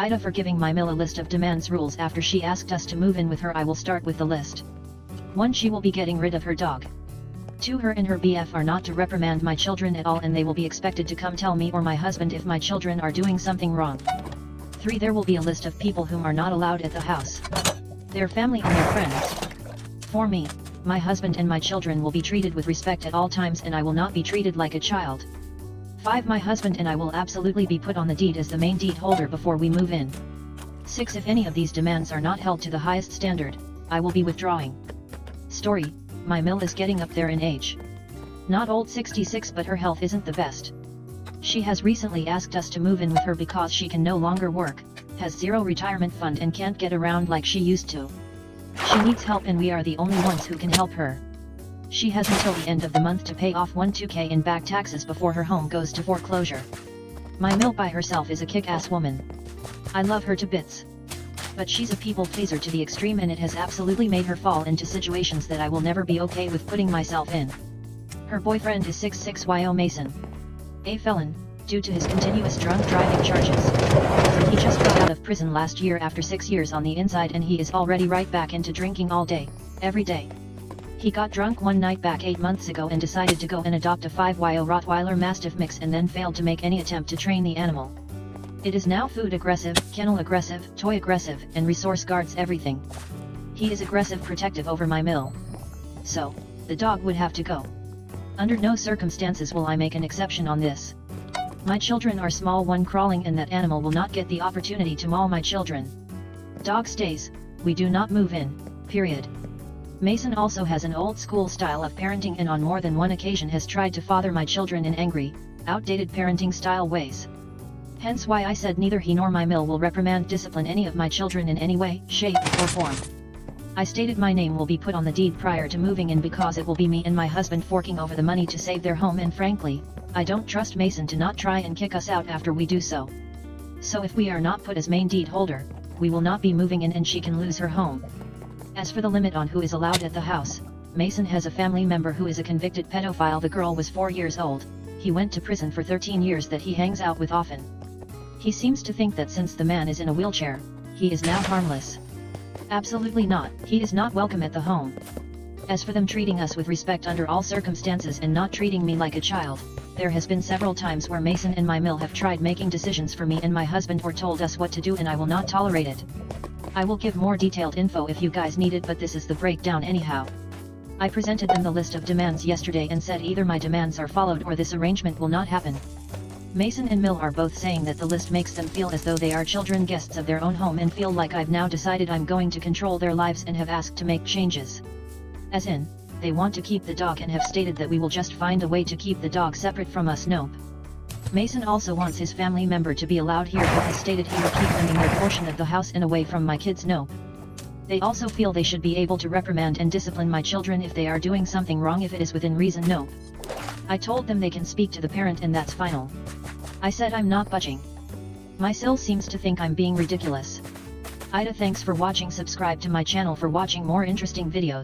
AITA for giving my Mill a list of demands rules after she asked us to move in with her. I will start with the list. 1. She will be getting rid of her dog. 2. Her and her BF are not to reprimand my children at all, and they will be expected to come tell me or my husband if my children are doing something wrong. 3. There will be a list of people whom are not allowed at the house. Their family and their friends. 4. Me, my husband and my children will be treated with respect at all times, and I will not be treated like a child. 5. My husband and I will absolutely be put on the deed as the main deed holder before we move in. 6. If any of these demands are not held to the highest standard, I will be withdrawing. Story: my Mill is getting up there in age. Not old 66, but her health isn't the best. She has recently asked us to move in with her because she can no longer work, has zero retirement fund, and can't get around like she used to. She needs help, and we are the only ones who can help her. She has until the end of the month to pay off 12,000 in back taxes before her home goes to foreclosure. My Mill by herself is a kick-ass woman. I love her to bits. But she's a people pleaser to the extreme, and it has absolutely made her fall into situations that I will never be okay with putting myself in. Her boyfriend is 6'6" Mason. A felon, due to his continuous drunk driving charges. He just got out of prison last year after 6 years on the inside, and he is already right back into drinking all day, every day. He got drunk one night back 8 months ago and decided to go and adopt a 5-year Rottweiler Mastiff mix, and then failed to make any attempt to train the animal. It is now food aggressive, kennel aggressive, toy aggressive, and resource guards everything. He is aggressive protective over my Mill. So, the dog would have to go. Under no circumstances will I make an exception on this. My children are small, one crawling, and that animal will not get the opportunity to maul my children. Dog stays, we do not move in, period. Mason also has an old school style of parenting, and on more than one occasion has tried to father my children in angry, outdated parenting style ways. Hence why I said neither he nor my Mill will reprimand, discipline any of my children in any way, shape, or form. I stated my name will be put on the deed prior to moving in because it will be me and my husband forking over the money to save their home, and frankly, I don't trust Mason to not try and kick us out after we do so. So if we are not put as main deed holder, we will not be moving in, and she can lose her home. As for the limit on who is allowed at the house, Mason has a family member who is a convicted pedophile. The girl was 4 years old, he went to prison for 13 years, that he hangs out with often. He seems to think that since the man is in a wheelchair, he is now harmless. Absolutely not, he is not welcome at the home. As for them treating us with respect under all circumstances and not treating me like a child, there has been several times where Mason and my Mill have tried making decisions for me and my husband, or told us what to do, and I will not tolerate it. I will give more detailed info if you guys need it, but this is the breakdown anyhow. I presented them the list of demands yesterday and said either my demands are followed or this arrangement will not happen. Mason and Mill are both saying that the list makes them feel as though they are children, guests of their own home, and feel like I've now decided I'm going to control their lives and have asked to make changes. As in, they want to keep the dog and have stated that we will just find a way to keep the dog separate from us. Nope. Mason also wants his family member to be allowed here, but has stated he will keep them in their portion of the house and away from my kids. Nope. They also feel they should be able to reprimand and discipline my children if they are doing something wrong, if it is within reason. Nope. I told them they can speak to the parent and that's final. I said I'm not budging. My Sil seems to think I'm being ridiculous. AITA, thanks for watching. Subscribe to my channel for watching more interesting videos.